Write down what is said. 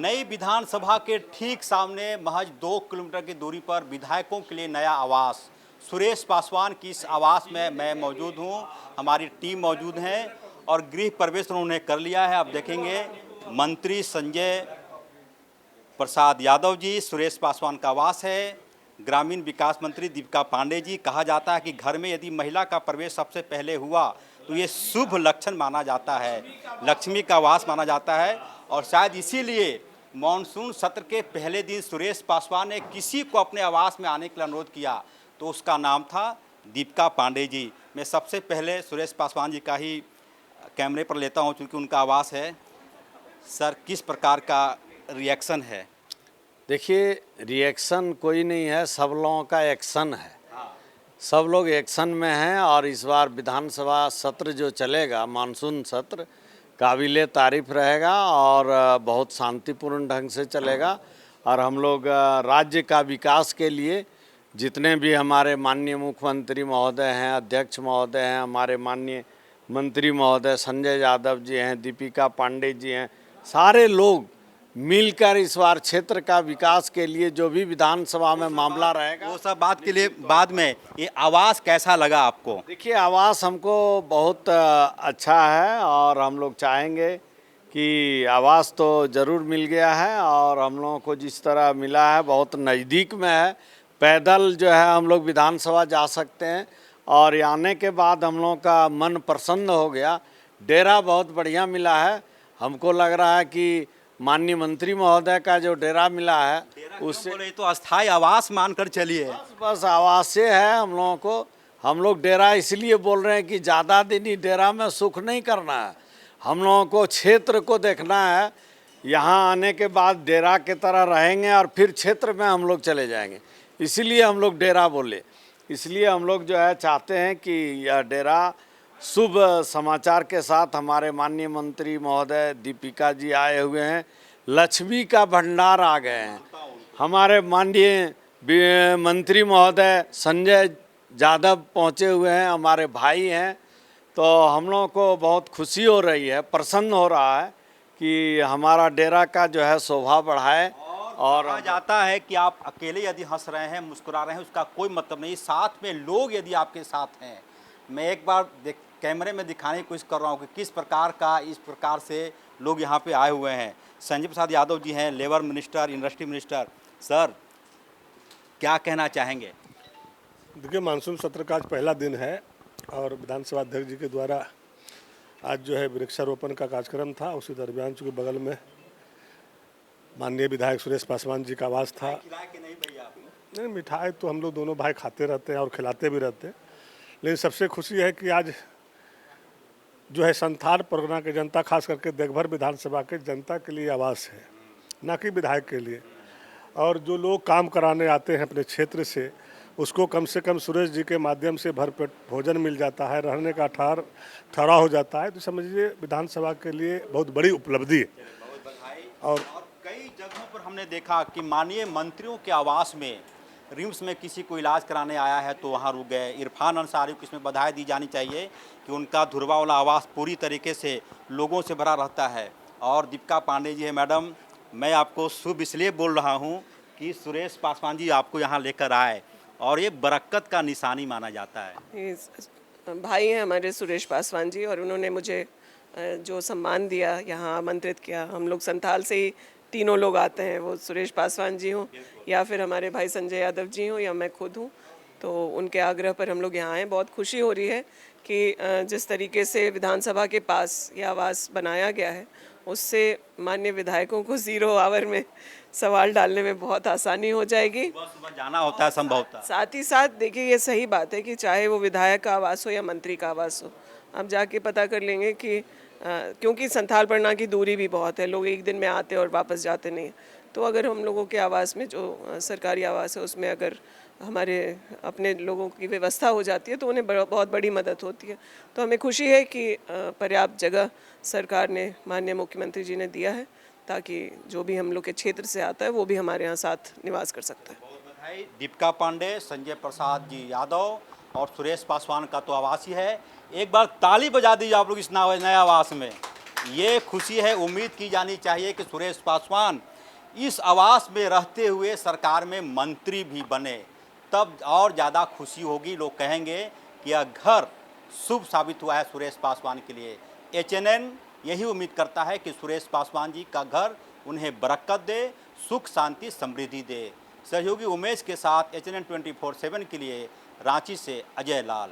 नई विधानसभा के ठीक सामने महज 2 किलोमीटर की दूरी पर विधायकों के लिए नया आवास। सुरेश पासवान की इस आवास में मैं मौजूद हूं, हमारी टीम मौजूद है और गृह प्रवेश उन्होंने कर लिया है। आप देखेंगे मंत्री संजय प्रसाद यादव जी, सुरेश पासवान का आवास है। ग्रामीण विकास मंत्री दीपिका पांडे जी। कहा जाता है कि घर में यदि महिला का प्रवेश सबसे पहले हुआ तो ये शुभ लक्षण माना जाता है, लक्ष्मी का वास माना जाता है। और शायद इसीलिए मानसून सत्र के पहले दिन सुरेश पासवान ने किसी को अपने आवास में आने के लिए अनुरोध किया तो उसका नाम था दीपिका पांडे जी। मैं सबसे पहले सुरेश पासवान जी का ही कैमरे पर लेता हूं क्योंकि उनका आवास है। सर, किस प्रकार का रिएक्शन है? देखिए, रिएक्शन कोई नहीं है, सब लोगों का एक्शन है। सब लोग एक्शन में हैं और इस बार विधानसभा सत्र जो चलेगा, मानसून सत्र, काबिले तारीफ रहेगा और बहुत शांतिपूर्ण ढंग से चलेगा। और हम लोग राज्य का विकास के लिए जितने भी हमारे माननीय मुख्यमंत्री महोदय हैं, अध्यक्ष महोदय हैं, हमारे माननीय मंत्री महोदय संजय यादव जी हैं, दीपिका पांडे जी हैं, सारे लोग मिलकर इस बार क्षेत्र का विकास के लिए जो भी विधानसभा में मामला रहेगा, वो सब बात के लिए बाद में, ये आवास कैसा लगा आपको? देखिए, आवास हमको बहुत अच्छा है और हम लोग चाहेंगे कि आवास तो ज़रूर मिल गया है और हम लोगों को जिस तरह मिला है बहुत नज़दीक में है। पैदल जो है हम लोग विधानसभा जा सकते हैं और आने के बाद हम लोगों का मन प्रसन्न हो गया। डेरा बहुत बढ़िया मिला है। हमको लग रहा है कि माननीय मंत्री महोदय का जो डेरा मिला है उससे तो अस्थाई आवास मानकर चलिए। बस आवास से है हम लोगों को। हम लोग डेरा इसलिए बोल रहे हैं कि ज़्यादा दिन ही डेरा में सुख नहीं करना है, हम लोगों को क्षेत्र को देखना है। यहाँ आने के बाद डेरा की तरह रहेंगे और फिर क्षेत्र में हम लोग चले जाएंगे, इसीलिए हम लोग डेरा बोले। इसलिए हम लोग जो है चाहते हैं कि यह डेरा शुभ समाचार के साथ हमारे माननीय मंत्री महोदय दीपिका जी आए हुए हैं, लक्ष्मी का भंडार आ गए हैं। हमारे माननीय मंत्री महोदय संजय यादव पहुंचे हुए हैं, हमारे भाई हैं। तो हम लोगों को बहुत खुशी हो रही है, प्रसन्न हो रहा है कि हमारा डेरा का जो है शोभा बढ़ाए। और कहा जाता है कि आप अकेले यदि हंस रहे हैं, मुस्कुरा रहे हैं, उसका कोई मतलब नहीं, साथ में लोग यदि आपके साथ हैं। मैं एक बार कैमरे में दिखाने की कोशिश कर रहा हूँ कि किस प्रकार का इस प्रकार से लोग यहाँ पे आए हुए हैं। संजय प्रसाद यादव जी हैं, labour minister, industry minister. Sir, क्या कहना चाहेंगे? देखिए, मानसून सत्र का आज पहला दिन है और विधानसभा अध्यक्ष जी के द्वारा आज जो है वृक्षारोपण का कार्यक्रम था। उसी दरमियान चूँकि बगल में माननीय विधायक सुरेश पासवान जी का आवास था। नहीं, मिठाई तो हम लोग दोनों भाई खाते रहते हैं और खिलाते भी रहते हैं, लेकिन सबसे खुशी है कि आज जो है संथाल परगना की जनता, खास करके देवघर विधानसभा के जनता के लिए आवास है, ना कि विधायक के लिए। और जो लोग काम कराने आते हैं अपने क्षेत्र से, उसको कम से कम सुरेश जी के माध्यम से भरपेट भोजन मिल जाता है, रहने का ठहराव हो जाता है। तो समझिए विधानसभा के लिए बहुत बड़ी उपलब्धि है। और कई जगहों पर हमने देखा कि माननीय मंत्रियों के आवास में, रिम्स में किसी को इलाज कराने आया है तो वहाँ रुक गए। इरफान अंसारी को इसमें बधाई दी जानी चाहिए कि उनका धुरवा वाला आवास पूरी तरीके से लोगों से भरा रहता है। और दीपिका पांडे जी है। मैडम, मैं आपको शुभ इसलिए बोल रहा हूँ कि सुरेश पासवान जी आपको यहाँ लेकर आए और ये बरकत का निशानी माना जाता है। भाई हैं हमारे सुरेश पासवान जी और उन्होंने मुझे जो सम्मान दिया, यहाँ आमंत्रित किया। हम लोग संथाल से ही तीनों लोग आते हैं, वो सुरेश पासवान जी हों या फिर हमारे भाई संजय यादव जी हों या मैं खुद हूँ, तो उनके आग्रह पर हम लोग यहाँ आए। बहुत खुशी हो रही है कि जिस तरीके से विधानसभा के पास ये आवास बनाया गया है, उससे माननीय विधायकों को 0 आवर में सवाल डालने में बहुत आसानी हो जाएगी। सुबह जाना होता है संभवतः। साथ ही साथ देखिए, ये सही बात है कि चाहे वो विधायक का आवास हो या मंत्री का आवास हो, आप जाके पता कर लेंगे कि क्योंकि संथाल परगना की दूरी भी बहुत है, लोग एक दिन में आते और वापस जाते नहीं। तो अगर हम लोगों के आवास में, जो सरकारी आवास है, उसमें अगर हमारे अपने लोगों की व्यवस्था हो जाती है तो उन्हें बहुत बड़ी मदद होती है। तो हमें खुशी है कि पर्याप्त जगह सरकार ने, माननीय मुख्यमंत्री जी ने दिया है ताकि जो भी हम लोग के क्षेत्र से आता है वो भी हमारे यहाँ साथ निवास कर सकता है। बहुत बधाई। दीपिका पांडे, संजय प्रसाद जी यादव और सुरेश पासवान का तो आवास ही है। एक बार ताली बजा दीजिए आप लोग इस नए आवास में। ये खुशी है। उम्मीद की जानी चाहिए कि सुरेश पासवान इस आवास में रहते हुए सरकार में मंत्री भी बने, तब और ज़्यादा खुशी होगी। लोग कहेंगे कि यह घर शुभ साबित हुआ है सुरेश पासवान के लिए। एचएनएन यही उम्मीद करता है कि सुरेश पासवान जी का घर उन्हें बरकत दे, सुख शांति समृद्धि दे। सहयोगी उमेश के साथ एचएनएन 24/7 के लिए रांची से अजय लाल।